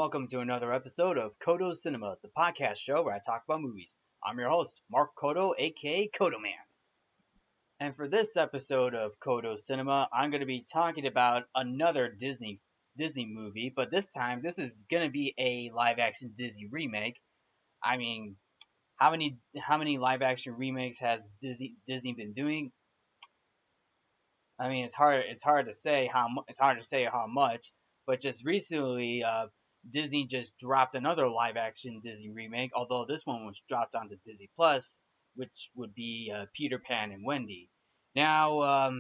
welcome to another episode of Codo Cinema, the podcast show where I talk about movies. I'm your host, Mark Codo, aka Codoman. And for this episode of Codo Cinema, I'm going to be talking about another Disney movie, but this time this is going to be a live action Disney remake. I mean, how many live action remakes has Disney been doing? I mean, it's hard to say how much, but just recently, Disney just dropped another live action Disney remake. Although this one was dropped onto Disney Plus, which would be Peter Pan and Wendy. Now,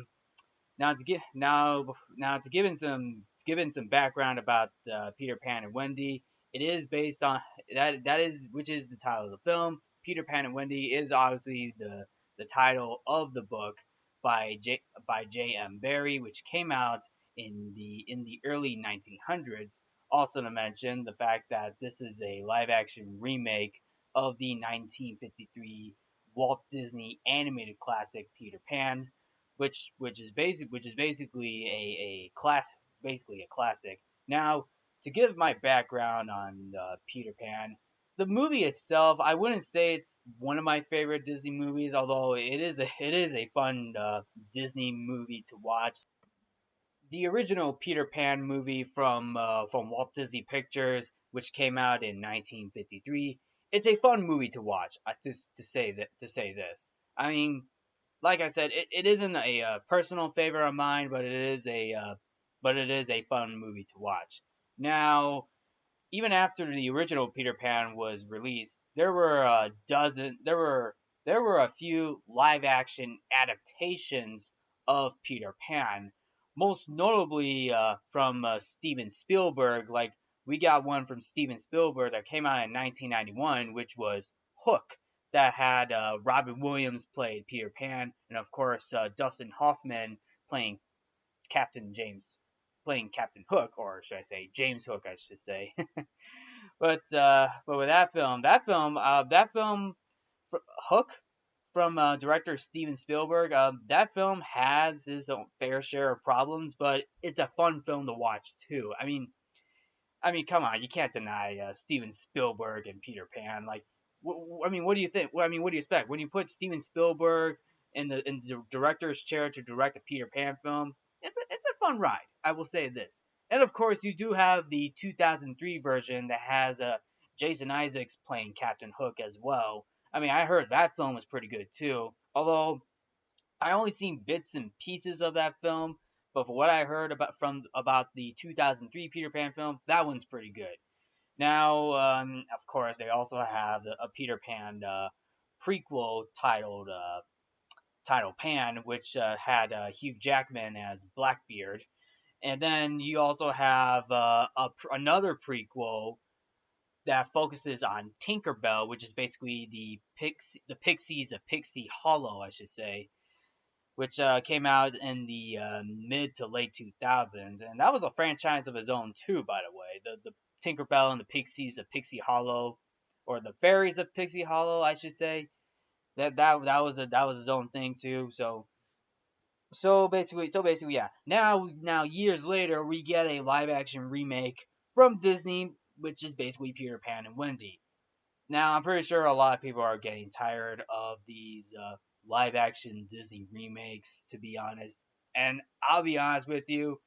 now to get now to give in some background about Peter Pan and Wendy. It is based on that is which is the title of the film. Peter Pan and Wendy is obviously the title of the book by J.M. Barrie, which came out in the early 1900s. Also to mention the fact that this is a live action remake of the 1953 Walt Disney animated classic Peter Pan, which is basically a classic. Now, to give my background on Peter Pan, the movie itself, I wouldn't say it's one of my favorite Disney movies, although it is a fun Disney movie to watch. The original Peter Pan movie from Walt Disney Pictures, which came out in 1953, it's a fun movie to watch. Just to say this, I mean, like I said, it isn't a personal favorite of mine, but it is a fun movie to watch. Now, even after the original Peter Pan was released, there were a few live action adaptations of Peter Pan, most notably from Steven Spielberg. Like we got one from Steven Spielberg that came out in 1991, which was Hook, that had Robin Williams played Peter Pan, and of course Dustin Hoffman playing Captain James playing Captain Hook, or should I say James Hook, I should say. But with that film, Hook, from director Steven Spielberg, that film has its own fair share of problems, but it's a fun film to watch too. Come on, you can't deny Steven Spielberg and Peter Pan. Like, what do you think? What do you expect when you put Steven Spielberg in the director's chair to direct a Peter Pan film? It's a fun ride. I will say this. And of course, you do have the 2003 version that has Jason Isaacs playing Captain Hook as well. I mean, I heard that film was pretty good too. Although I only seen bits and pieces of that film, but for what I heard about the 2003 Peter Pan film, that one's pretty good. Now, of course, they also have a Peter Pan prequel titled Pan, which had Hugh Jackman as Blackbeard. And then you also have another prequel that focuses on Tinkerbell, which is basically the Pixies of Pixie Hollow, I should say, which came out in the mid to late 2000s, and that was a franchise of its own too, by the way. The Tinkerbell and the Pixies of Pixie Hollow, or the Fairies of Pixie Hollow, I should say. That was his own thing too. So basically, yeah. Now years later, we get a live action remake from Disney, which is basically Peter Pan and Wendy. Now, I'm pretty sure a lot of people are getting tired of these live action Disney remakes, to be honest. And I'll be honest with you,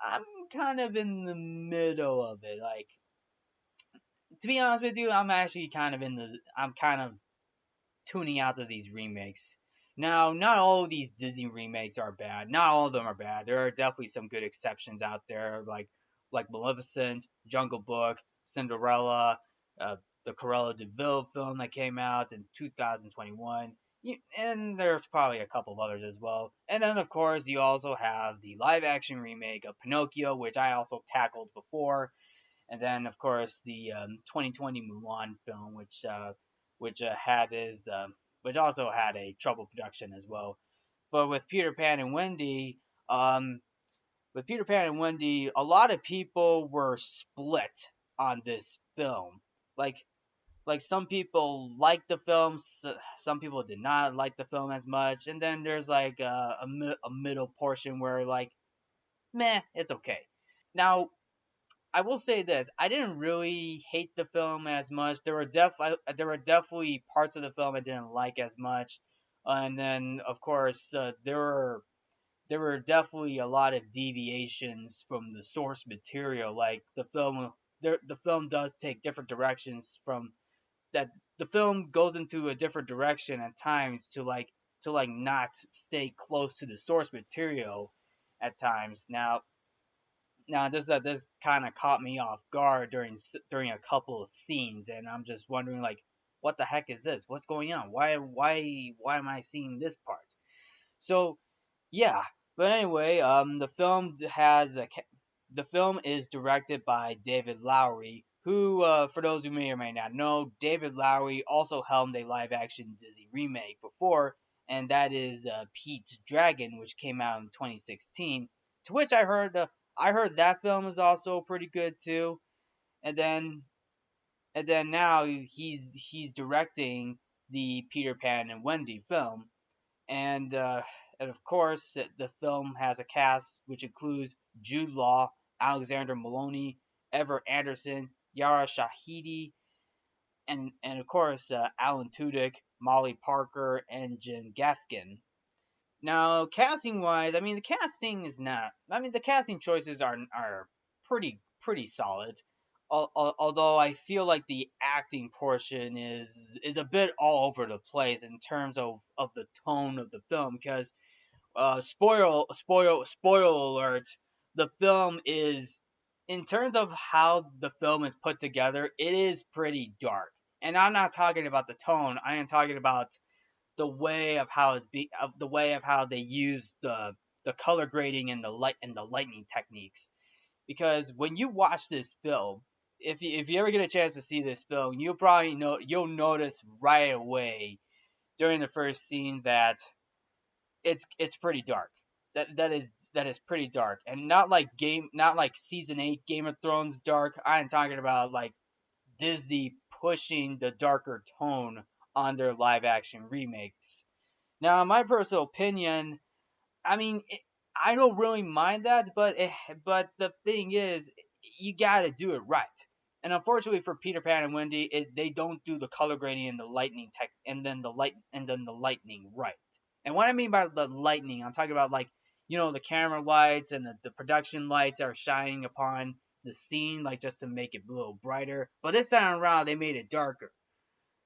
I'm kind of in the middle of it. Like, to be honest with you, I'm kind of tuning out of these remakes. Now, not all of these Disney remakes are bad. Not all of them are bad. There are definitely some good exceptions out there, like Maleficent, Jungle Book, Cinderella, the Cruella de Vil film that came out in 2021. And there's probably a couple of others as well. And then, of course, you also have the live action remake of Pinocchio, which I also tackled before. And then, of course, the 2020 Mulan film, which also had a troubled production as well. But with Peter Pan and Wendy, a lot of people were split on this film. Like some people liked the film, some people did not like the film as much, and then there's like a middle portion where like, meh, it's okay. Now, I will say this: I didn't really hate the film as much. There were definitely parts of the film I didn't like as much, and then of course there were definitely a lot of deviations from the source material. Like the film does take different directions from that. The film goes into a different direction at times to like not stay close to the source material at times. Now this kind of caught me off guard during a couple of scenes, and I'm just wondering like, what the heck is this? What's going on? Why am I seeing this part? So yeah, but anyway, the film is directed by David Lowery, who, for those who may or may not know, David Lowery also helmed a live-action Disney remake before, and that is Pete's Dragon, which came out in 2016. To which I heard that film is also pretty good too. And then now he's directing the Peter Pan and Wendy film, and of course, the film has a cast which includes Jude Law, Alexander Maloney, Ever Anderson, Yara Shahidi, and of course Alan Tudyk, Molly Parker, and Jim Gaffigan. Now, casting wise, I mean the casting is not. I mean the casting choices are pretty solid. Although I feel like the acting portion is a bit all over the place in terms of the tone of the film, because spoil alert, the film is, in terms of how the film is put together, it is pretty dark. And I'm not talking about the tone, I am talking about the way of how they use the color grading and the lightning techniques. Because when you watch this film, if you ever get a chance to see this film, you'll notice right away during the first scene that it's pretty dark. That is pretty dark, and not like season 8 Game of Thrones dark. I am talking about like Disney pushing the darker tone on their live action remakes. Now, in my personal opinion, I mean, I don't really mind that, but the thing is, you gotta do it right. And unfortunately for Peter Pan and Wendy, they don't do the color grading and the lightning tech, and then the lightning right. And what I mean by the lightning, I'm talking about like, the camera lights and the production lights are shining upon the scene, like just to make it a little brighter. But this time around, they made it darker,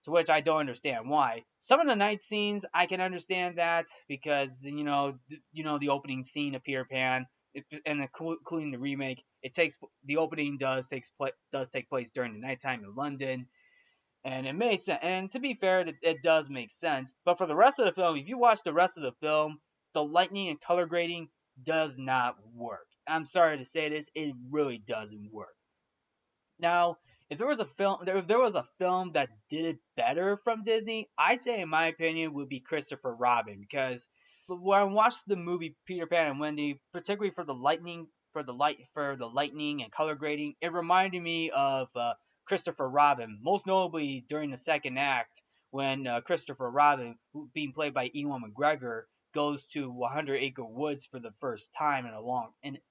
to which I don't understand why. Some of the night scenes I can understand that because the opening scene of Peter Pan, and including the remake, the opening does take place during the nighttime in London, and it makes sense. And to be fair, it does make sense. But for the rest of the film, if you watch the rest of the film, the lightning and color grading does not work. I'm sorry to say this, it really doesn't work. Now, if there was a film that did it better from Disney, I say in my opinion would be Christopher Robin, because when I watched the movie Peter Pan and Wendy, particularly for the lightning and color grading, it reminded me of Christopher Robin, most notably during the second act when Christopher Robin, being played by Ewan McGregor, goes to 100 Acre Woods for the first time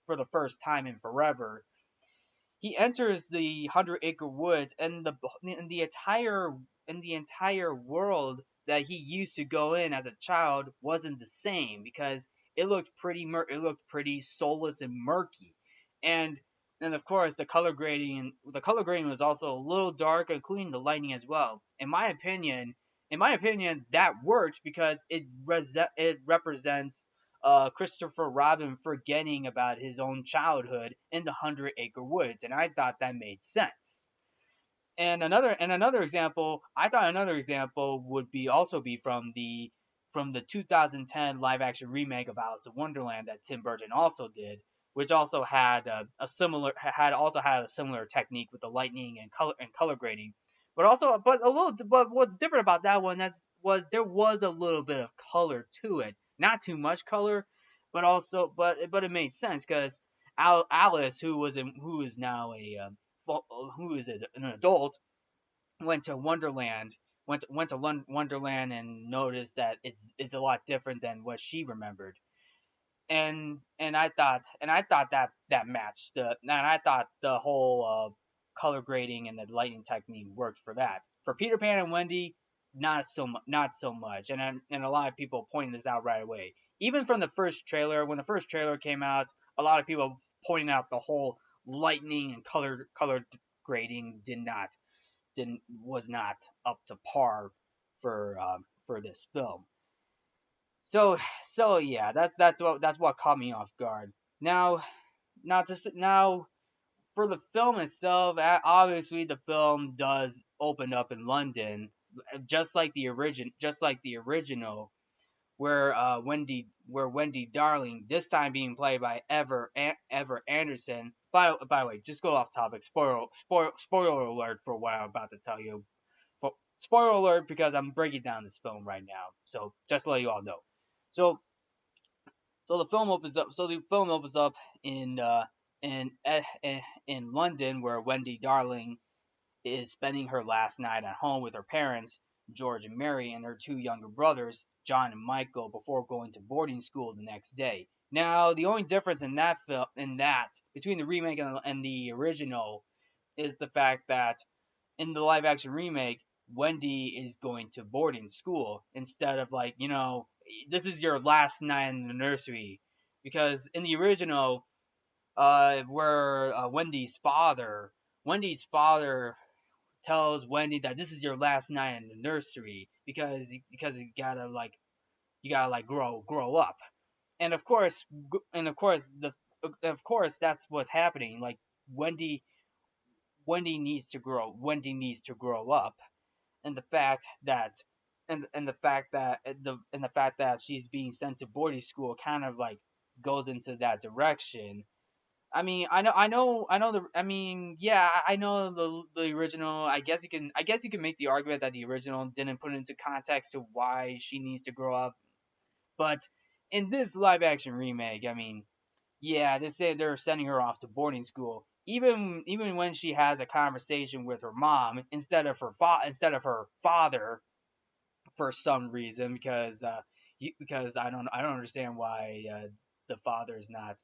for the first time in forever. He enters the 100 Acre Woods, and the entire world that he used to go in as a child wasn't the same, because it looked pretty soulless and murky. And of course the color grading was also a little dark, including the lighting as well. In my opinion, that works because it represents Christopher Robin forgetting about his own childhood in the 100 Acre Woods, and I thought that made sense. Another example would be from the 2010 live action remake of Alice in Wonderland that Tim Burton also did, which also had a similar technique with the lightning and color grading. But what's different about that one was there was a little bit of color to it, not too much color, but it made sense because Alice, who is now an adult, went to Wonderland, Wonderland, and noticed that it's a lot different than what she remembered. and I thought that matched and I thought the whole color grading and the lighting technique worked for that. For Peter Pan and Wendy, not so much, and a lot of people pointing this out right away. Even from the first trailer, when the first trailer came out, a lot of people pointing out the whole lightning and color grading didn't was not up to par for this film. So yeah, that's what caught me off guard. Now now for the film itself, obviously the film does open up in London, just like the original, where Wendy Darling, this time being played by Ever Anderson. By the way, just go off topic. Spoiler alert for what I'm about to tell you. Spoiler alert because I'm breaking down this film right now. So just to let you all know. So the film opens up. So the film opens up in in London, where Wendy Darling is spending her last night at home with her parents, George and Mary, and their two younger brothers, John and Michael, before going to boarding school the next day. Now, the only difference in that film, between the remake and the original, is the fact that in the live action remake, Wendy is going to boarding school instead of, like, this is your last night in the nursery. Because in the original, where Wendy's father tells Wendy that this is your last night in the nursery because you gotta like grow up. And of course that's what's happening. Like, Wendy Wendy needs to grow up. And the fact that and the fact that she's being sent to boarding school kind of like goes into that direction. Yeah, I know the original. I guess you can make the argument that the original didn't put into context to why she needs to grow up. But in this live action remake, yeah, they say they're sending her off to boarding school. Even when she has a conversation with her mom instead of her father, for some reason, because I don't understand why the father is not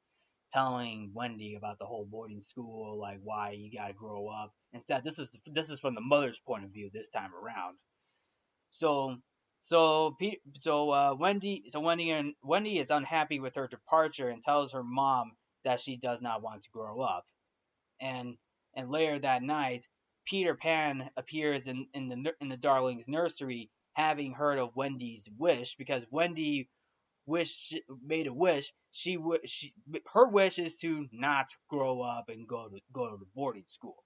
telling Wendy about the whole boarding school, like why you gotta grow up. Instead, this is from the mother's point of view this time around. So Wendy is unhappy with her departure and tells her mom that she does not want to grow up. And later that night, Peter Pan appears in the Darling's nursery, having heard of Wendy's wish, because Wendy made a wish. Her wish is to not grow up and go to boarding school.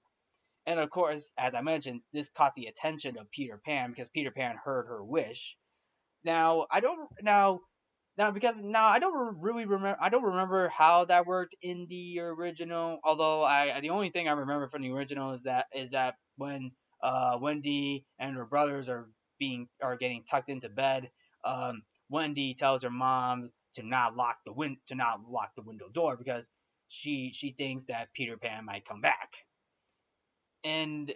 And of course, as I mentioned, this caught the attention of Peter Pan because Peter Pan heard her wish. Now I don't now because now I don't really remember. I don't remember how that worked in the original. Although the only thing I remember from the original is that when Wendy and her brothers are getting tucked into bed, Wendy tells her mom to not lock the window door because she thinks that Peter Pan might come back. And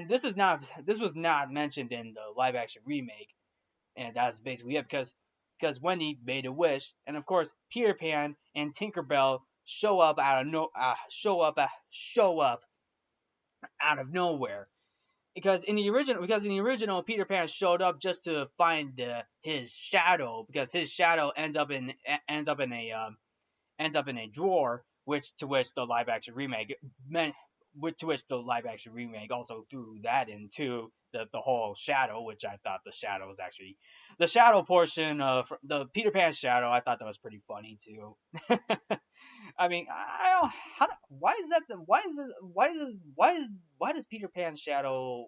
this was not mentioned in the live action remake, and that's basically it because Wendy made a wish, and of course Peter Pan and Tinkerbell show up out of nowhere. Because in the original Peter Pan showed up just to find his shadow, because his shadow ends up in a drawer, which the live action remake meant, to which the live action remake also threw that into the whole shadow, which I thought the shadow was actually the shadow portion of the Peter Pan shadow. I thought that was pretty funny too. I don't, why is that the why does Peter Pan's shadow,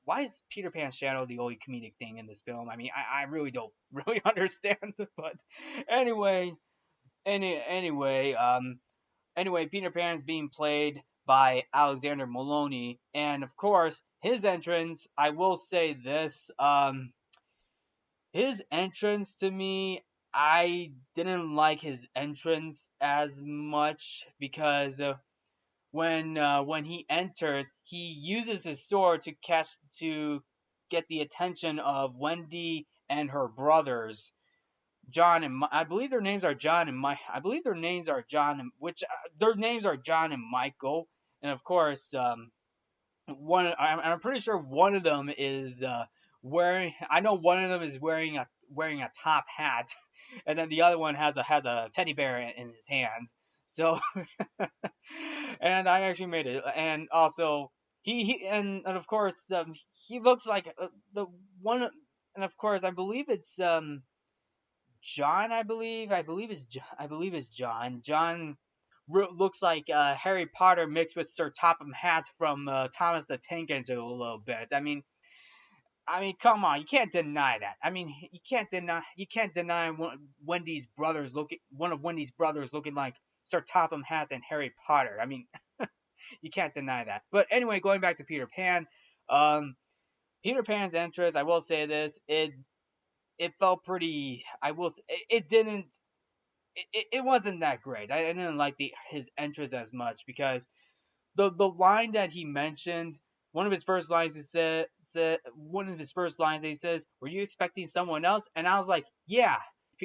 why is Peter Pan's shadow the only comedic thing in this film? I really don't really understand. But anyway, anyway, Peter Pan's being played by Alexander Maloney, and of course, his entrance. I will say this: his entrance to me, I didn't like his entrance as much because when he enters, he uses his sword to get the attention of Wendy and her brothers, I believe their names are John and Mike. I believe their names are John and which their names are John and Michael, and of course, I'm pretty sure one of them is wearing. I know one of them is wearing a top hat, and then the other one has a teddy bear in his hand. So, and I actually made it, and also and of course he looks like the one, and of course I believe it's John. I believe is John. John looks like Harry Potter mixed with Sir Topham Hatt from Thomas the Tank Engine a little bit. Come on, you can't deny that. You can't deny one of Wendy's brothers looking like Sir Topham Hatt and Harry Potter. You can't deny that. But anyway, going back to Peter Pan, um, Peter Pan's entrance, I will say this, it felt pretty. It didn't. It wasn't that great. I didn't like his entrance as much because the line that he mentioned, one of his first lines one of his first lines he says, "Were you expecting someone else?" And I was like, "Yeah,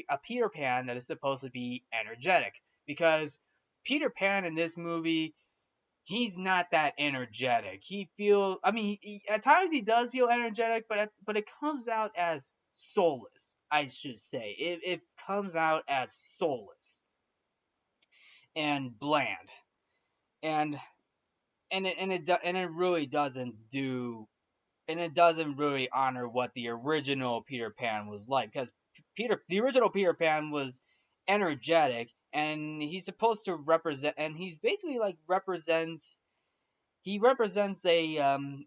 a Peter Pan that is supposed to be energetic." Because Peter Pan in this movie, he's not that energetic. At times he does feel energetic, but it comes out as soulless. I should say it comes out as soulless and bland, and it really doesn't do, and it doesn't really honor what the original Peter Pan was like, because the original Peter Pan was energetic, and he's supposed to represent, and he's basically like represents he represents a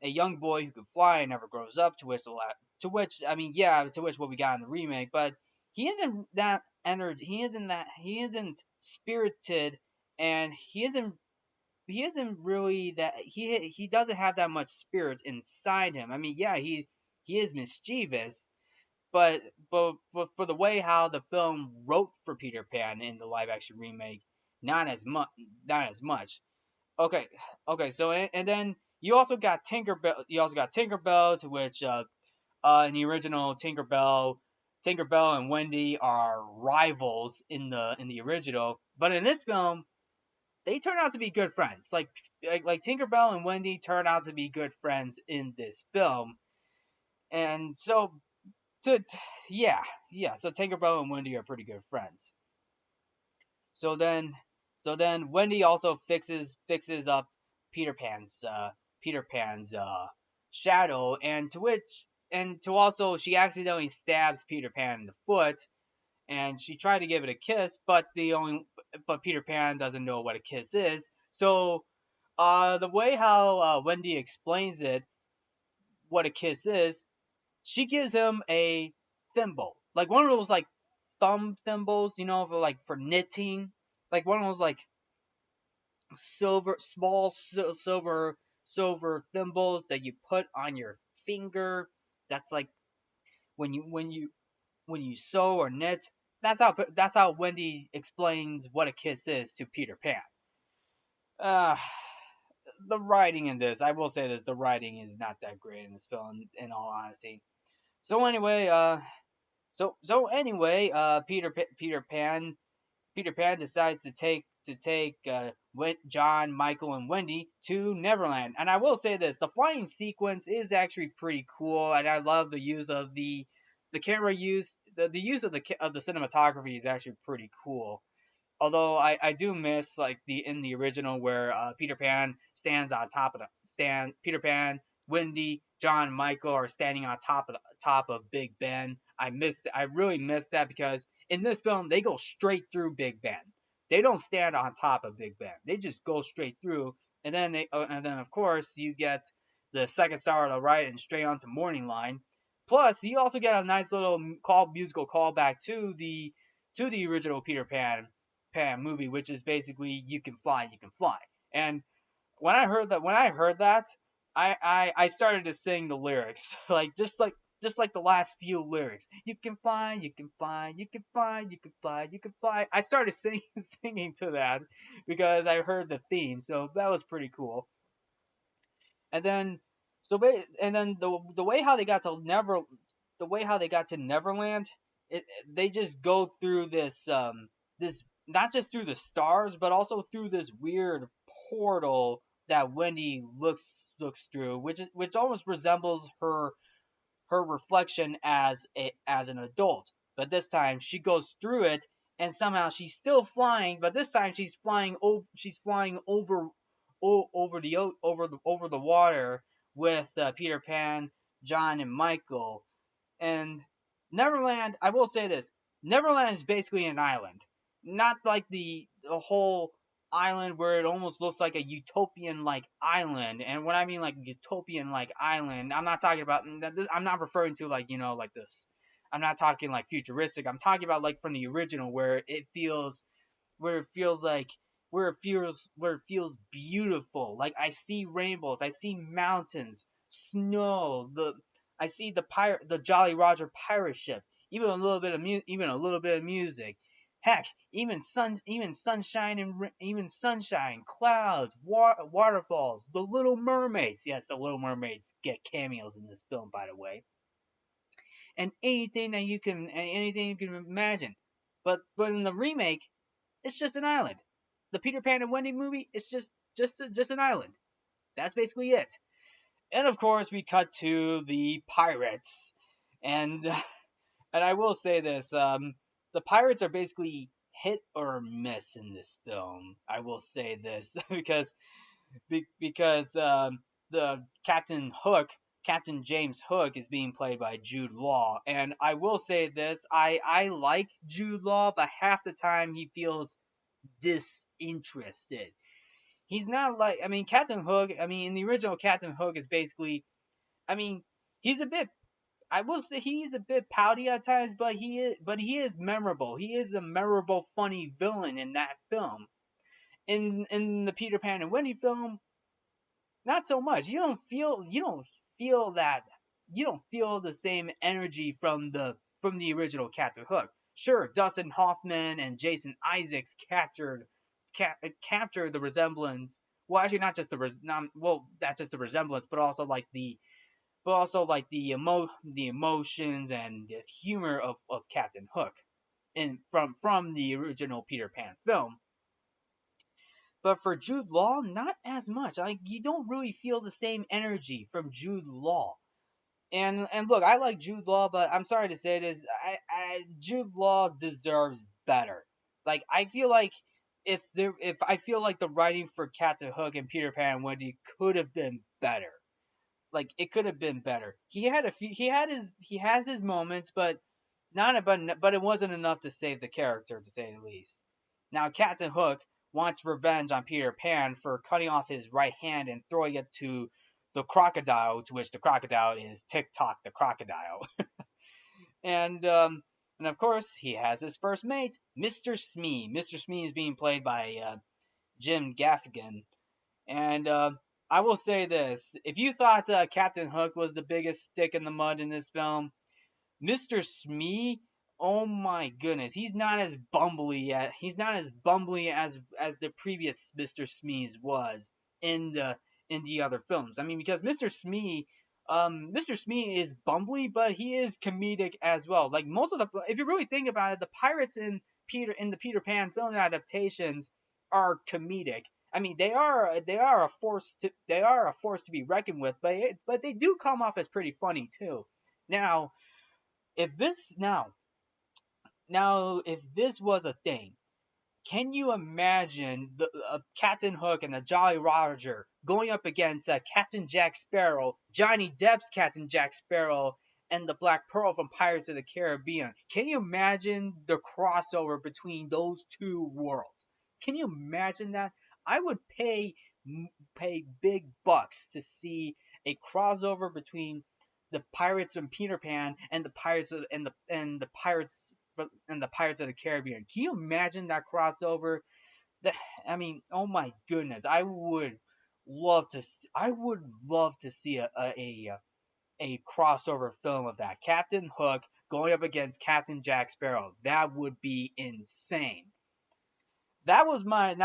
young boy who can fly and never grows up, to which what we got in the remake, but he isn't that he isn't spirited, and he isn't really that he doesn't have that much spirit inside him. Yeah, he is mischievous, but for the way how the film wrote for Peter Pan in the live action remake, not as much. Okay, okay. So and then you also got Tinkerbell. You also got Tinkerbell, to which in the original Tinkerbell and Wendy are rivals in the original, but in this film they turn out to be good friends. Like Tinkerbell and Wendy turn out to be good friends in this film, and so to yeah, yeah. So Tinkerbell and Wendy are pretty good friends. So then Wendy also fixes up Peter Pan's Peter Pan's shadow, and to also she accidentally stabs Peter Pan in the foot, and she tried to give it a kiss, but Peter Pan doesn't know what a kiss is. So the way how Wendy explains it, what a kiss is, she gives him a thimble, like one of those like thumb thimbles, for knitting, like one of those like silver thimbles that you put on your finger. That's like when you sew or knit. That's how Wendy explains what a kiss is to Peter Pan. Uh, the writing in this, I will say this, the writing is not that great in this film, in all honesty. So anyway, Peter Pan decides to take John, Michael, and Wendy to Neverland. And I will say this: the flying sequence is actually pretty cool, and I love the use of the camera use. The use of the cinematography is actually pretty cool. Although I do miss like in the original where Peter Pan stands on top of the stand. Peter Pan, Wendy, John, and Michael are standing on top of Big Ben. I really missed that because in this film they go straight through Big Ben. They don't stand on top of Big Ben. They just go straight through, and then of course you get the second star on the right and straight onto Morning Line. Plus, you also get a nice little musical callback to the original Peter Pan movie, which is basically you can fly, you can fly. And when I heard that, I started to sing the lyrics, just like the last few lyrics. You can fly, you can fly, you can fly, you can fly, you can fly. I started singing singing to that because I heard the theme, so that was pretty cool. And then and then the way how they got to Neverland they just go through this, not just through the stars, but also through this weird portal that Wendy looks through, which almost resembles her reflection as an adult. But this time she goes through it, and somehow she's still flying. But this time she's flying over the water with Peter Pan, John, and Michael. And Neverland, I will say this: Neverland is basically an island, not like the whole island where it almost looks like a utopian like island. And when I mean like utopian like island, I'm not talking about I'm not referring to like like this. I'm not talking like futuristic. I'm talking about like from the original where it feels like where it feels beautiful. Like I see rainbows, I see mountains, snow, I see the Jolly Roger pirate ship, even a little bit of music. Heck, even sunshine, clouds, waterfalls, the Little Mermaids. Yes, the Little Mermaids get cameos in this film, by the way, and anything you can imagine. But in the remake, it's just an island. The Peter Pan and Wendy movie, it's just an island. That's basically it. And of course, we cut to the pirates, and and I will say this: the pirates are basically hit or miss in this film. I will say this because the Captain James Hook, is being played by Jude Law, and I will say this: I like Jude Law, but half the time he feels disinterested. He's not like, I mean, Captain Hook. I mean, in the original, Captain Hook is basically, I mean, he's a bit. I will say he's a bit pouty at times, but he is memorable. He is a memorable, funny villain in that film. In the Peter Pan and Wendy film, not so much. You don't feel the same energy from the original Captain Hook. Sure, Dustin Hoffman and Jason Isaacs captured the resemblance. Well, actually, not just not just the resemblance, but also like the emotions and the humor of Captain Hook, from the original Peter Pan film. But for Jude Law, not as much. Like you don't really feel the same energy from Jude Law. And look, I like Jude Law, but I'm sorry to say this, Jude Law deserves better. Like I feel like if I feel like the writing for Captain Hook and Peter Pan and Wendy could have been better. Like it could have been better. He has his moments, but it wasn't enough to save the character, to say the least. Now Captain Hook wants revenge on Peter Pan for cutting off his right hand and throwing it to the crocodile, to which the crocodile is TikTok the crocodile. and and of course he has his first mate, Mr. Smee. Mr. Smee is being played by Jim Gaffigan, and I will say this: if you thought Captain Hook was the biggest stick in the mud in this film, Mr. Smee, oh my goodness, he's not as bumbly as the previous Mr. Smees was in the other films. I mean, because Mr. Smee is bumbly, but he is comedic as well. Like most of the, if you really think about it, the pirates in the Peter Pan film adaptations are comedic. I mean, they are a force to be reckoned with, but they do come off as pretty funny too. Now, if this if this was a thing, can you imagine Captain Hook and the Jolly Roger going up against Captain Jack Sparrow, Johnny Depp's Captain Jack Sparrow, and the Black Pearl from Pirates of the Caribbean? Can you imagine the crossover between those two worlds? Can you imagine that? I would pay big bucks to see a crossover between the pirates from Peter Pan and the pirates of, and the Pirates of the Caribbean. Can you imagine that crossover? I mean, oh my goodness, I would love to see a crossover film of that. Captain Hook going up against Captain Jack Sparrow. That would be insane. That was my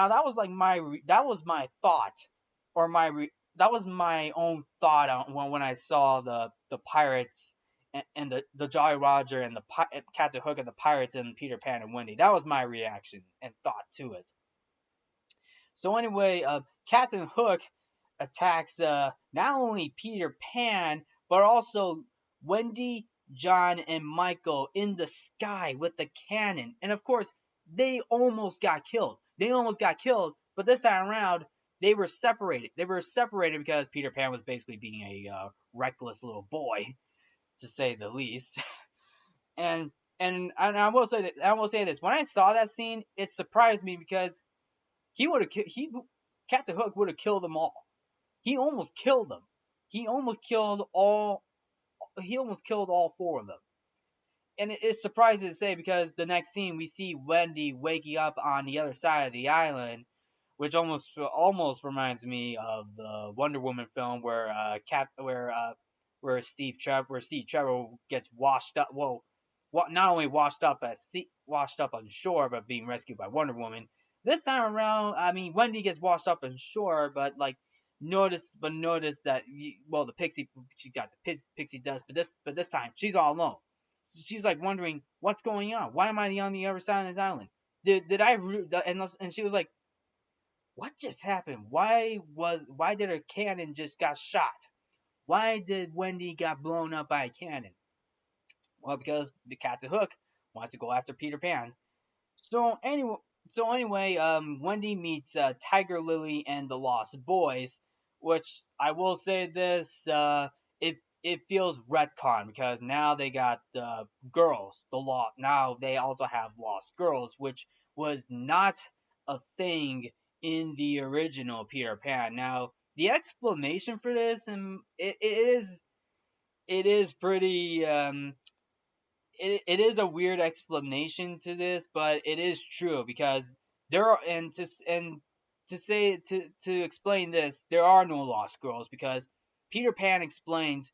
thought, or that was my own thought on when I saw the pirates and the Jolly Roger and Captain Hook and the pirates and Peter Pan and Wendy. That was my reaction and thought to it. So anyway, Captain Hook attacks not only Peter Pan but also Wendy, John, and Michael in the sky with the cannon. And of course, they almost got killed. But this time around, they were separated. They were separated because Peter Pan was basically being a reckless little boy, to say the least. And I will say this: when I saw that scene, it surprised me because he would have Captain Hook would have killed them all. He almost killed them. He almost killed all. He almost killed all four of them. And it's surprising to say because the next scene we see Wendy waking up on the other side of the island, which almost reminds me of the Wonder Woman film where Steve Trevor gets washed up. Well, not only washed up on shore, but being rescued by Wonder Woman. This time around, I mean, Wendy gets washed up on shore, but like notice that the pixie, she got the pixie dust, but this time she's all alone. So she's like wondering what's going on. Why am I on the other side of this island? Did I and she was like, what just happened? Why did her cannon just got shot? Why did Wendy got blown up by a cannon? Well, because the Captain Hook wants to go after Peter Pan. So anyway, Wendy meets Tiger Lily and the Lost Boys, which I will say this, it feels retcon because now they got girls, now they also have lost girls, which was not a thing in the original Peter Pan. Now the explanation for this, and it is pretty it is a weird explanation to this, but it is true because there are to explain this, there are no lost girls because Peter Pan explains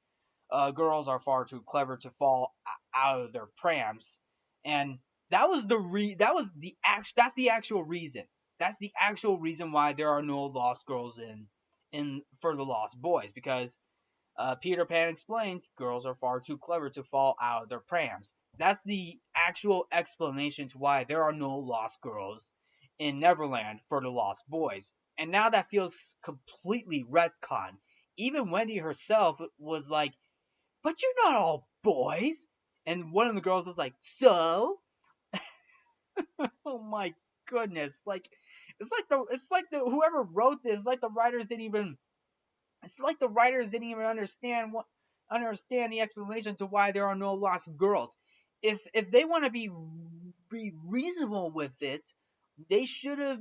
girls are far too clever to fall out of their prams, and that's the actual reason. That's the actual reason why there are no lost girls in for the Lost Boys because Peter Pan explains girls are far too clever to fall out of their prams. That's the actual explanation to why there are no lost girls in Neverland for the Lost Boys. And now that feels completely retcon. Even Wendy herself was like, but you're not all boys. And one of the girls was like, so? Oh my goodness. Like, it's like the whoever wrote this, it's like the writers didn't even understand the explanation to why there are no lost girls. If they want to be reasonable with it, they should have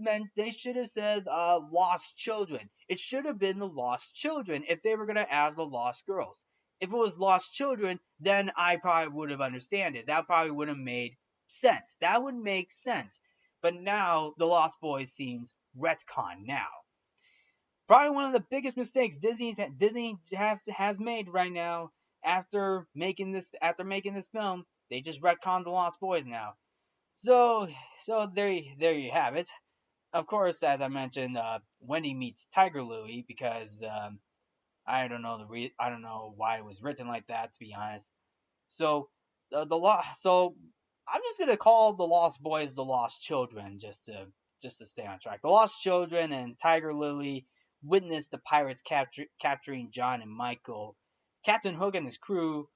said lost children. It should have been the lost children if they were gonna add the lost girls. If it was lost children, then I probably would have understood it. That probably would have made sense. That would make sense. But now the Lost Boys seems retcon now. Probably one of the biggest mistakes Disney has made right now after making this film. They just retconned the Lost Boys now. So there you have it. Of course, as I mentioned, Wendy meets Tiger Lily because I don't know why it was written like that, to be honest. So so I'm just gonna call the Lost Boys the Lost Children just to stay on track. The Lost Children and Tiger Lily witness the pirates capturing John and Michael. Captain Hook and his crew.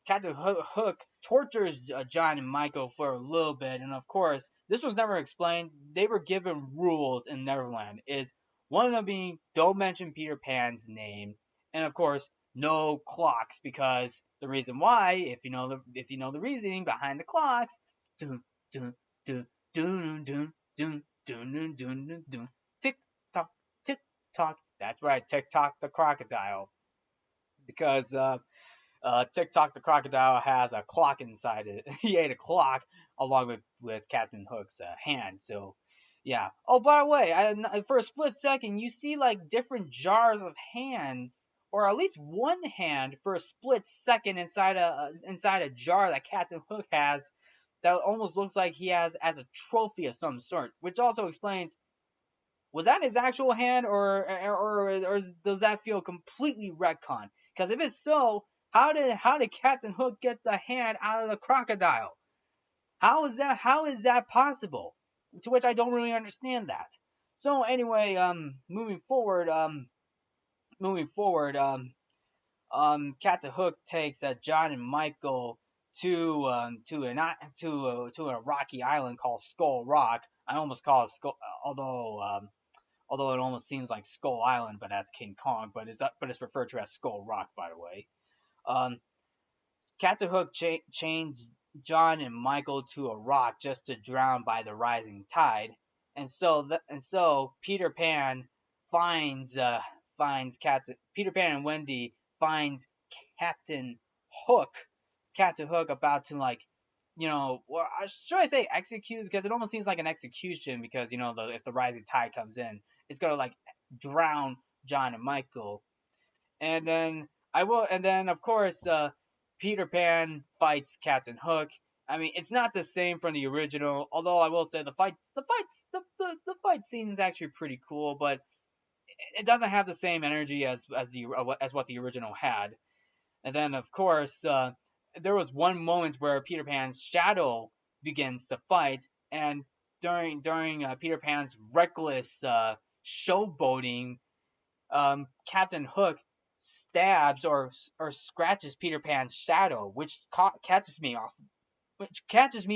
Captain Hook tortures John and Michael for a little bit, and of course, this was never explained. They were given rules in Neverland. Is one of them being don't mention Peter Pan's name, and of course, no clocks because the reason why, if you know the reasoning behind the clocks, dun dun dun dun dun dun dun dun dun dun, tick tock tick tock. That's right, tick tock the crocodile, because TikTok the crocodile has a clock inside it. He ate a clock along with Captain Hook's hand. So, yeah. Oh, by the way, for a split second, you see like different jars of hands, or at least one hand for a split second inside a jar that Captain Hook has. That almost looks like he has as a trophy of some sort, which also explains. Was that his actual hand, or does that feel completely retcon? Because if it's so, How did Captain Hook get the hand out of the crocodile? How is that possible? To which I don't really understand that. So anyway, Captain Hook takes John and Michael to a rocky island called Skull Rock. I almost call it Skull, although it almost seems like Skull Island, but that's King Kong. But it's referred to as Skull Rock, by the way. Um, Captain Hook chains John and Michael to a rock just to drown by the rising tide, and so Peter Pan finds Peter Pan and Wendy finds Captain Hook, Captain Hook about to, like, well, should I say execute, because it almost seems like an execution, because if the rising tide comes in, it's gonna, like, drown John and Michael. And then of course, Peter Pan fights Captain Hook. I mean, it's not the same from the original, although I will say the fight scene is actually pretty cool, but it doesn't have the same energy as what the original had. And then of course, there was one moment where Peter Pan's shadow begins to fight, and during Peter Pan's reckless showboating, Captain Hook stabs or scratches Peter Pan's shadow, which catches me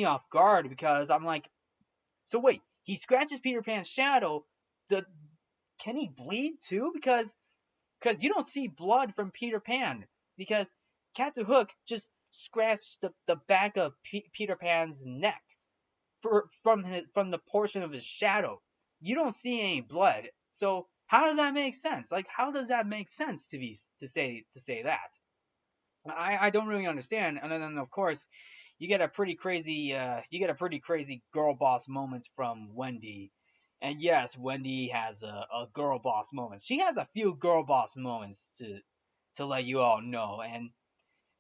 off guard, because I'm like, so wait, he scratches Peter Pan's shadow. The Can he bleed too? Because you don't see blood from Peter Pan, because Captain Hook just scratched the back of Peter Pan's neck from the portion of his shadow. You don't see any blood. So how does that make sense? Like, how does that make sense to say that? I don't really understand. And then of course, you get a pretty crazy girl boss moments from Wendy. And yes, Wendy has a girl boss moment. She has a few girl boss moments to let you all know.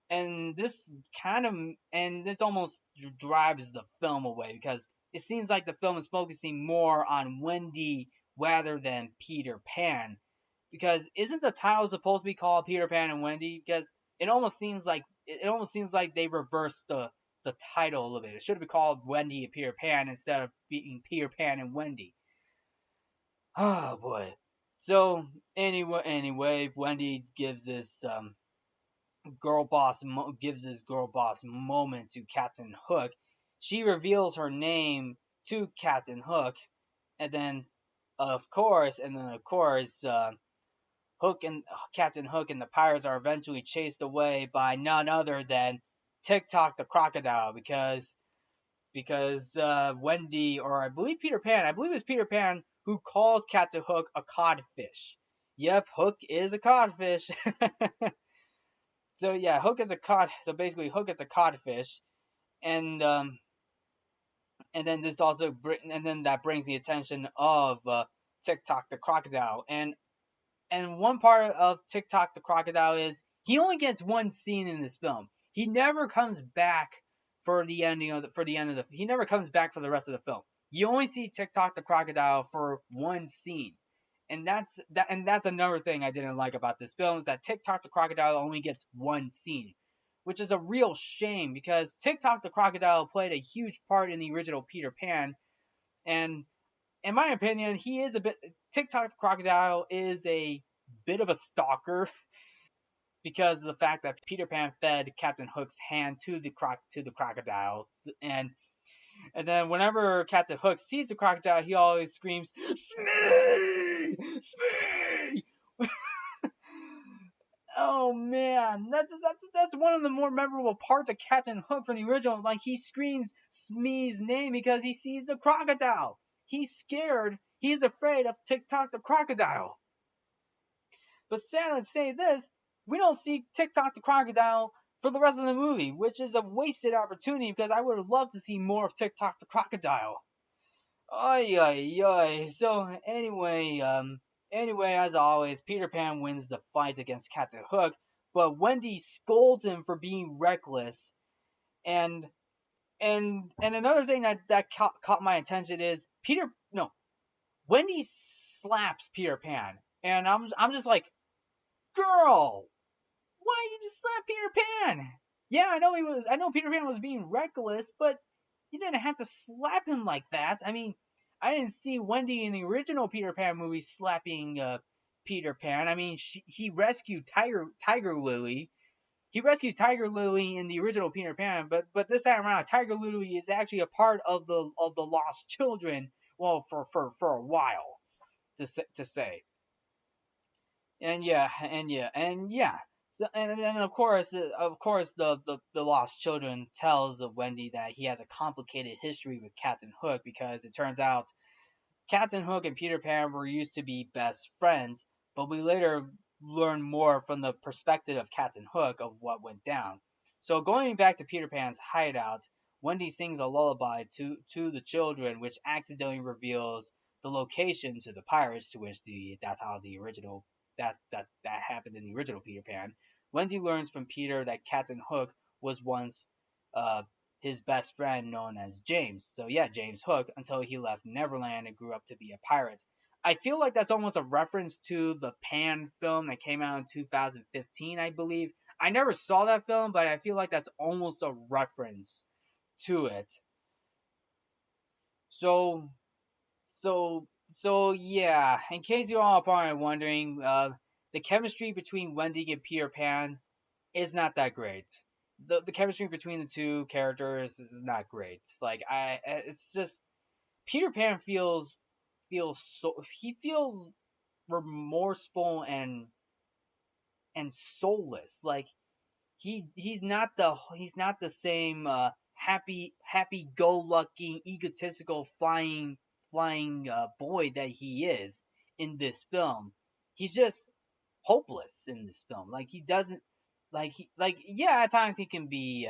And this almost drives the film away, because it seems like the film is focusing more on Wendy rather than Peter Pan. Because isn't the title supposed to be called Peter Pan and Wendy? Because it almost seems like they reversed the title a little bit. It should have been called Wendy and Peter Pan instead of being Peter Pan and Wendy. Oh boy. So anyway, Wendy gives this girl boss moment to Captain Hook. She reveals her name to Captain Hook, and then of course, Hook and Captain Hook and the pirates are eventually chased away by none other than TikTok the crocodile, because Wendy, or I believe it was Peter Pan who calls Captain Hook a codfish. Yep, Hook is a codfish. So yeah, Hook is a cod. So basically, Hook is a codfish, and and then that brings the attention of TikTok the crocodile, and one part of TikTok the crocodile is he only gets one scene in this film. He never comes back he never comes back for the rest of the film. You only see TikTok the crocodile for one scene. And that's another thing I didn't like about this film, is that TikTok the crocodile only gets one scene, which is a real shame, because TikTok the crocodile played a huge part in the original Peter Pan, and in my opinion, TikTok the crocodile is a bit of a stalker, because of the fact that Peter Pan fed Captain Hook's hand to the crocodile, and then whenever Captain Hook sees the crocodile, he always screams, "Smee! Smee!" Oh man, that's one of the more memorable parts of Captain Hook from the original. Like, he screams Smee's name because he sees the crocodile. He's scared. He's afraid of TikTok the crocodile. But sad to say this, we don't see TikTok the crocodile for the rest of the movie, which is a wasted opportunity, because I would have loved to see more of TikTok the crocodile. Ay ay ay. So anyway, as always, Peter Pan wins the fight against Captain Hook, but Wendy scolds him for being reckless. And another thing that caught my attention is Wendy slaps Peter Pan, and I'm just like, girl, why did you slap Peter Pan? Yeah, I know Peter Pan was being reckless, but you didn't have to slap him like that. I mean, I didn't see Wendy in the original Peter Pan movie slapping Peter Pan. I mean, he rescued Tiger Lily. He rescued Tiger Lily in the original Peter Pan, but this time around, Tiger Lily is actually a part of the lost children. Well, for a while to say. And yeah. So and then of course, the lost children tells of Wendy that he has a complicated history with Captain Hook, because it turns out Captain Hook and Peter Pan were used to be best friends, but we later learn more from the perspective of Captain Hook of what went down. So going back to Peter Pan's hideout, Wendy sings a lullaby to the children, which accidentally reveals the location to the pirates, to which that's how the original that happened in the original Peter Pan. Wendy learns from Peter that Captain Hook was once uh, his best friend known as James. So yeah, James Hook, until he left Neverland and grew up to be a pirate. I feel like that's almost a reference to the Pan film that came out in 2015, I believe. I never saw that film, but I feel like that's almost a reference to it. So, so yeah. In case you all are probably wondering, the chemistry between Wendy and Peter Pan is not that great. The chemistry between the two characters is not great. Like it's just Peter Pan feels so he feels remorseful and soulless. Like he's not the same happy go lucky egotistical flying boy that he is in this film. He's just hopeless in this film. Like he doesn't yeah, at times he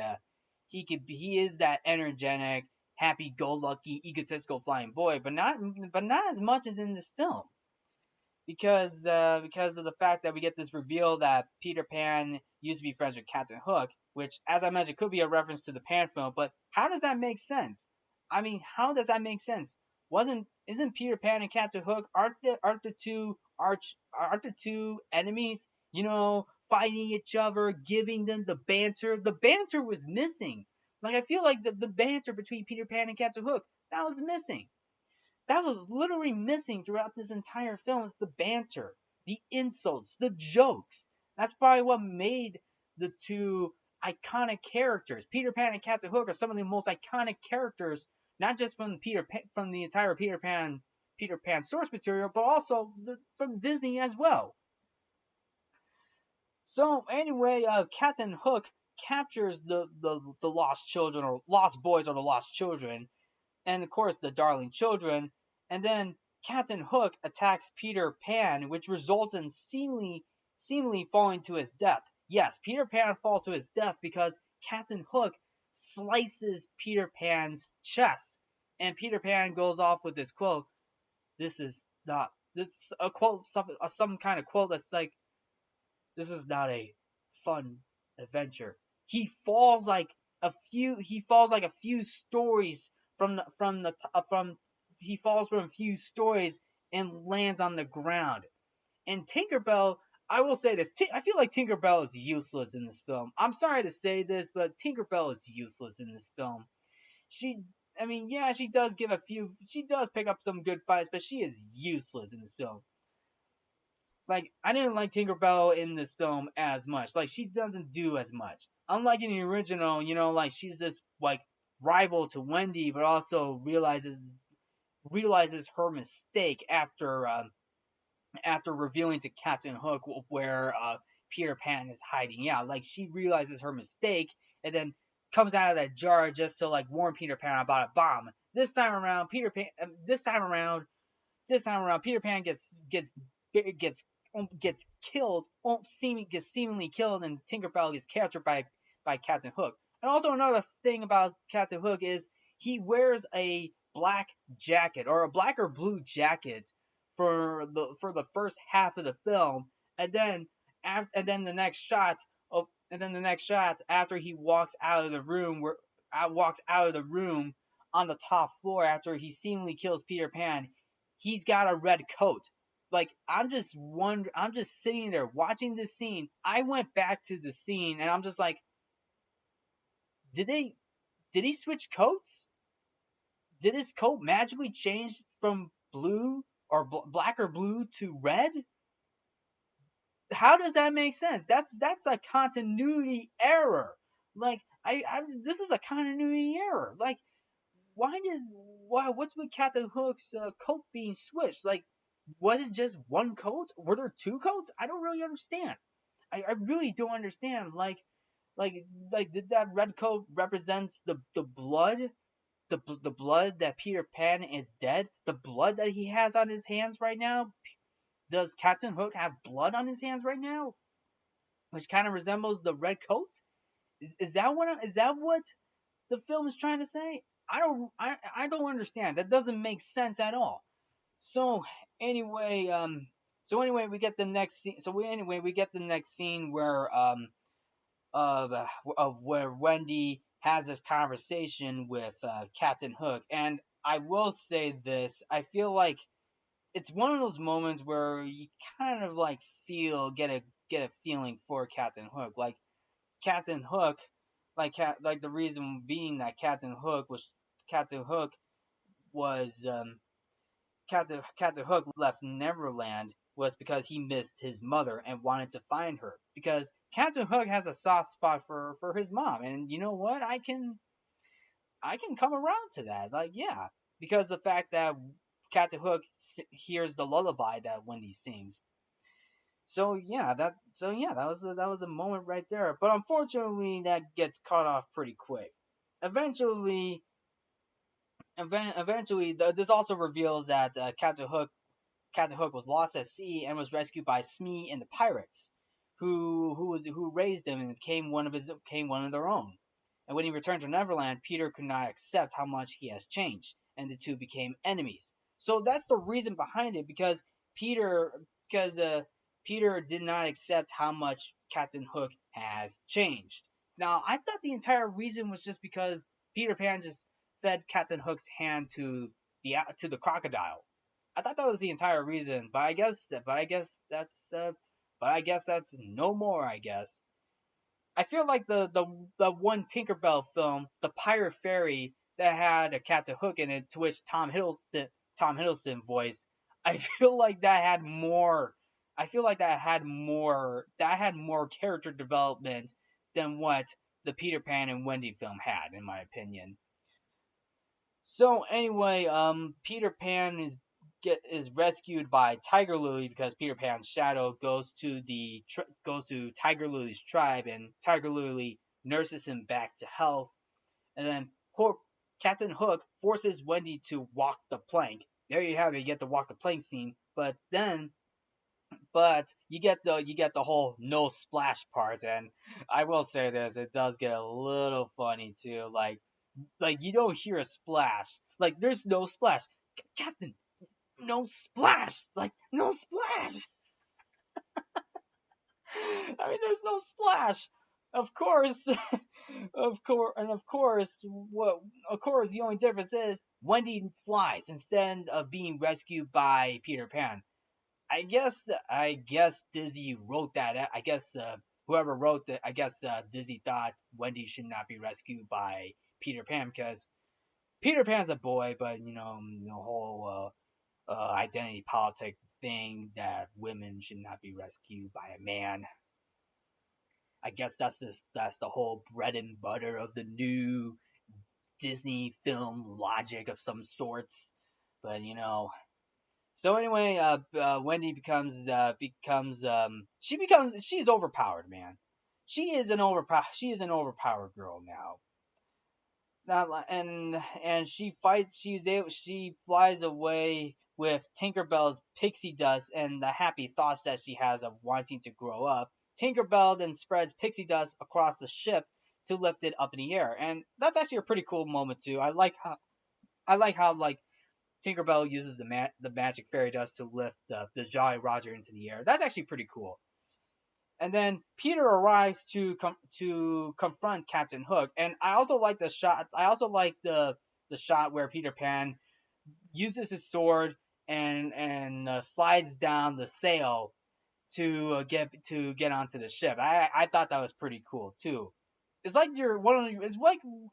is that energetic, happy go lucky, egotistical flying boy, but not as much as in this film. Because of the fact that we get this reveal that Peter Pan used to be friends with Captain Hook, which, as I mentioned, could be a reference to the Pan film. But how does that make sense? I mean, how does that make sense? Wasn't isn't Peter Pan and Captain Hook aren't the two enemies? You know, fighting each other, giving them the banter. The banter was missing. Like I feel like the banter between Peter Pan and Captain Hook that was missing. That was literally missing throughout this entire film is the banter, the insults, the jokes. That's probably what made the two iconic characters. Peter Pan and Captain Hook are some of the most iconic characters, not just from the entire Peter Pan source material, but also from Disney as well. So anyway, Captain Hook captures the lost children, or lost boys, or the lost children, and of course the darling children, and then Captain Hook attacks Peter Pan, which results in seemingly falling to his death. Yes, Peter Pan falls to his death because Captain Hook slices Peter Pan's chest, and Peter Pan goes off with this quote. This is not this a quote some kind of quote that's like, this is not a fun adventure. He falls like a few stories from he falls from a few stories and lands on the ground. And Tinkerbell, I will say this, I feel like Tinkerbell is useless in this film. I'm sorry to say this, but Tinkerbell is useless in this film. She I mean, yeah, she does pick up some good fights, but she is useless in this film. Like, I didn't like Tinkerbell in this film as much. Like, she doesn't do as much. Unlike in the original, like she's this like rival to Wendy, but also realizes her mistake after revealing to Captain Hook where Peter Pan is hiding out. Like, she realizes her mistake and then comes out of that jar just to like warn Peter Pan about a bomb. This time around, Peter Pan gets killed, gets seemingly killed, and Tinkerbell gets captured by Captain Hook. And also another thing about Captain Hook is he wears a black jacket, or a black or blue jacket, for the first half of the film, and then the next shot after he walks out of the room on the top floor after he seemingly kills Peter Pan, he's got a red coat. like I'm just sitting there watching this scene. I went back to the scene and I'm just like, did they did he switch coats? Did his coat magically change from blue or black or blue to red? How does that make sense? That's a continuity error. Like I this is a continuity error. Like what's with Captain Hook's coat being switched? Like was it just one coat? Were there two coats? I don't really understand. I really don't understand. Like like did that red coat represents the blood the blood that Peter Pan is dead? The blood that he has on his hands right now? Does Captain Hook have blood on his hands right now? Which kind of resembles the red coat? Is that what the film is trying to say? I don't understand. That doesn't make sense at all. So anyway, we get the next scene. We get the next scene where of where Wendy has this conversation with Captain Hook, and I will say this: I feel like it's one of those moments where you kind of like get a feeling for Captain Hook, like Captain Hook, like the reason being that Captain Hook was Captain Hook left Neverland was because he missed his mother and wanted to find her. Because Captain Hook has a soft spot for his mom, and you know what? I can come around to that. Like, yeah, because the fact that Captain Hook hears the lullaby that Wendy sings. That was a moment right there. But unfortunately, that gets cut off pretty quick. Eventually, this also reveals that Captain Hook was lost at sea and was rescued by Smee and the pirates, who raised him and became one of their own. And when he returned to Neverland, Peter could not accept how much he has changed, and the two became enemies. So that's the reason behind it, Peter because Peter did not accept how much Captain Hook has changed. Now I thought the entire reason was just because Peter Pan just fed Captain Hook's hand to the crocodile. I thought that was the entire reason, but I guess that's no more. I guess I feel like the one Tinkerbell film, the Pirate Fairy, that had a Captain Hook in it, to which Tom Hiddleston voiced. I feel like that had more. I feel like that had more. That had more character development than what the Peter Pan and Wendy film had, in my opinion. So anyway, Peter Pan is rescued by Tiger Lily because Peter Pan's shadow goes to Tiger Lily's tribe, and Tiger Lily nurses him back to health. And then Captain Hook forces Wendy to walk the plank. There you have it. You get the walk the plank scene, but you get the whole no splash part, and I will say this: it does get a little funny too. Like you don't hear a splash. Like there's no splash. Captain, no splash. Like no splash. I mean, there's no splash. Of course, of course, the only difference is Wendy flies instead of being rescued by Peter Pan. I guess Disney wrote that. I guess whoever wrote it, I guess Disney thought Wendy should not be rescued by Peter Pan because Peter Pan's a boy, but the whole identity politic thing that women should not be rescued by a man. I guess that's the whole bread and butter of the new Disney film logic of some sorts. But so anyway, Wendy she's overpowered, man. She is an overpowered girl now. And she flies away with Tinkerbell's pixie dust and the happy thoughts that she has of wanting to grow up. Tinkerbell then spreads pixie dust across the ship to lift it up in the air, and that's actually a pretty cool moment too. I like how like Tinkerbell uses the magic fairy dust to lift the Jolly Roger into the air. That's actually pretty cool. And then Peter arrives to confront Captain Hook, and I also like the shot. I also like the shot where Peter Pan uses his sword and slides down the sail to get onto the ship. I thought that was pretty cool too. It's like your one of the,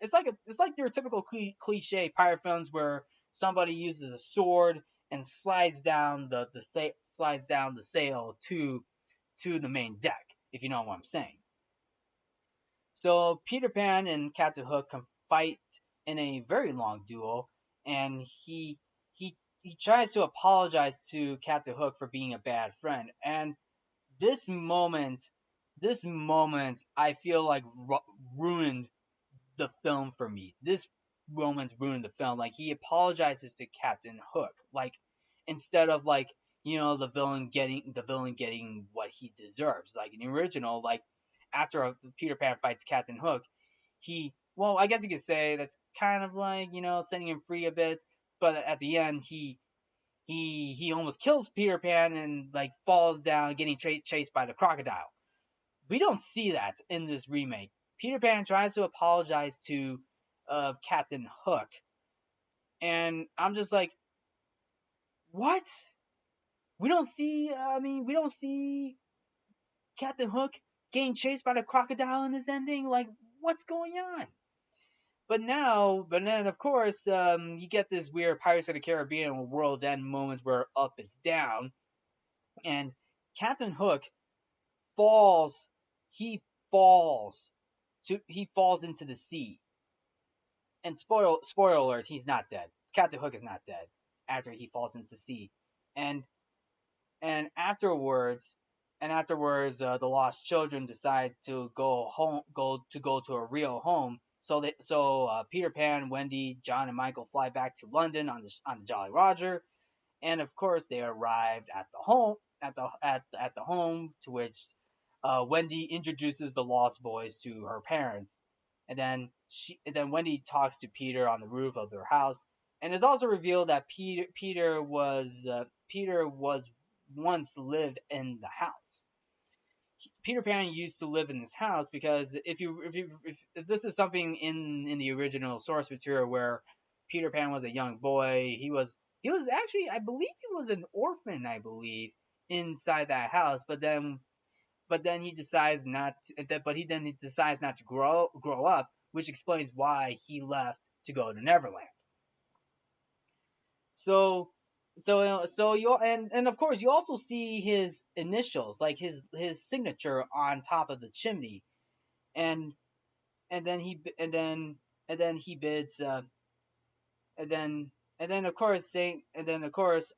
it's like your typical cliche pirate films where somebody uses a sword and slides down the sail to the main deck, if you know what I'm saying. So Peter Pan and Captain Hook can fight in a very long duel, and he tries to apologize to Captain Hook for being a bad friend. And this moment, this moment, I feel like ruined the film for me. This moment ruined the film. Like he apologizes to Captain Hook, like instead of like the villain getting what he deserves. Like in the original, like after Peter Pan fights Captain Hook, I guess you could say that's kind of like setting him free a bit. But at the end, he almost kills Peter Pan and like falls down, getting chased by the crocodile. We don't see that in this remake. Peter Pan tries to apologize to Captain Hook, and I'm just like, what? We don't see Captain Hook getting chased by the crocodile in this ending. Like, what's going on? But then of course, you get this weird Pirates of the Caribbean World's End moment where up is down, and Captain Hook falls. He falls he falls into the sea. And spoiler alert, he's not dead. Captain Hook is not dead after he falls into the sea. And and afterwards the lost children decide to go to a real home. So Peter Pan, Wendy, John, and Michael fly back to London on the Jolly Roger, and of course they arrived at the home, to which Wendy introduces the Lost Boys to her parents, and then Wendy talks to Peter on the roof of their house, and it's also revealed that Peter was once lived in the house. Peter Pan used to live in this house because if this is something in the original source material where Peter Pan was a young boy, he was actually, I believe he was an orphan, I believe, inside that house, but then he decides not to, he decides not to grow up, which explains why he left to go to Neverland. So you and of course you also see his initials, like his signature on top of the chimney, and and then he and then and then he bids and then and then of course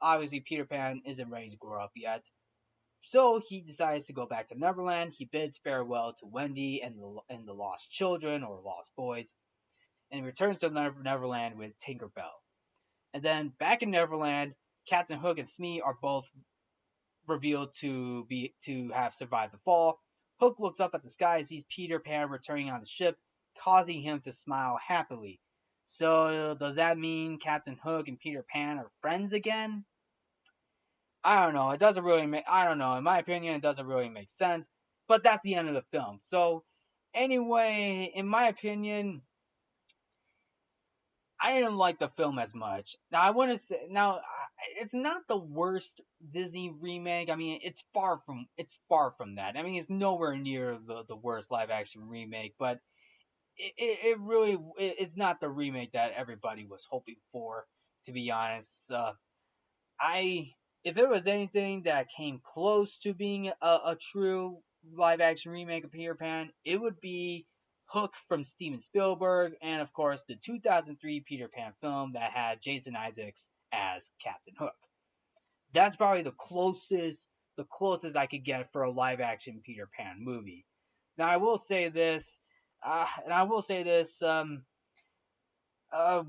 obviously Peter Pan isn't ready to grow up yet. So he decides to go back to Neverland. He bids farewell to Wendy and the lost children or lost boys, and he returns to Neverland with Tinkerbell. And then back in Neverland, Captain Hook and Smee are both revealed to have survived the fall. Hook looks up at the sky and sees Peter Pan returning on the ship, causing him to smile happily. So does that mean Captain Hook and Peter Pan are friends again? I don't know. It doesn't really make. I don't know. In my opinion, it doesn't really make sense. But that's the end of the film. So anyway, in my opinion, I didn't like the film as much. Now I want to say it's not the worst Disney remake. I mean, it's far from that. I mean, it's nowhere near the worst live action remake, but it really it's not the remake that everybody was hoping for. To be honest, I if there was anything that came close to being a true live action remake of Peter Pan, it would be Hook from Steven Spielberg, and of course the 2003 Peter Pan film that had Jason Isaacs as Captain Hook. That's probably the closest I could get for a live action Peter Pan movie. Now I will say this, and I will say this.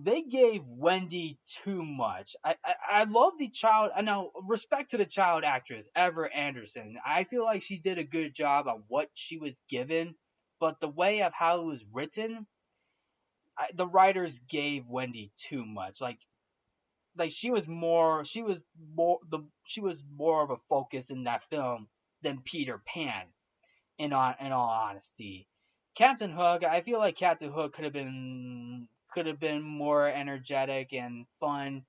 They gave Wendy too much. I love the child. Now, respect to the child actress, Ever Anderson. I feel like she did a good job on what she was given, but the way of how it was written, the writers gave Wendy too much. Like she was more of a focus in that film than Peter Pan. In all honesty, Captain Hook, I feel like Captain Hook could have been more energetic and fun,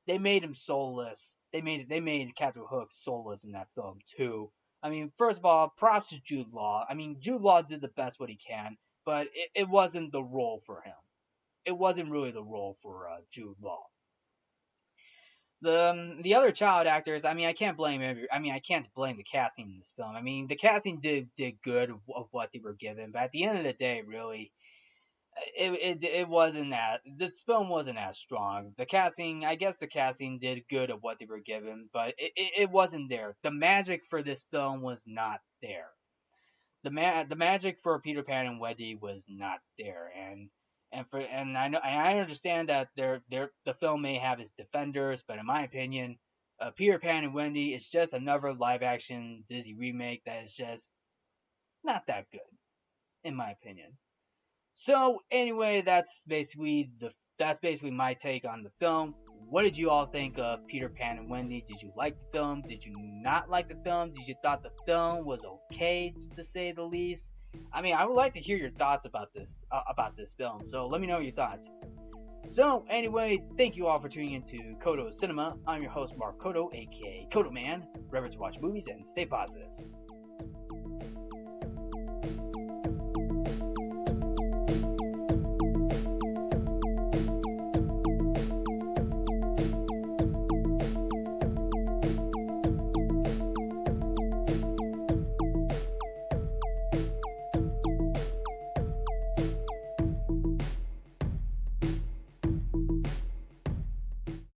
they made him soulless. They made Captain Hook soulless in that film too. I mean, first of all, props to Jude Law. I mean, Jude Law did the best what he can, but it wasn't the role for him. It wasn't really the role for Jude Law. The other child actors, I mean, I can't blame the casting in this film. I mean, the casting did good of what they were given, but at the end of the day, really, it wasn't that this film wasn't as strong. The casting, I guess, the casting did good of what they were given, but it wasn't there. The magic for this film was not there. The magic for Peter Pan and Wendy was not there, and I understand that the film may have its defenders, but in my opinion, Peter Pan and Wendy is just another live action Disney remake that is just not that good, in my opinion. So anyway, that's basically my take on the film. What did you all think of Peter Pan and Wendy? Did you like the film? Did you not like the film? Did you thought the film was okay, to say the least? I mean, I would like to hear your thoughts about this film. So let me know your thoughts. So anyway, thank you all for tuning into Codo Cinema. I'm your host Mark Codo, aka Codoman. Remember to watch movies and stay positive.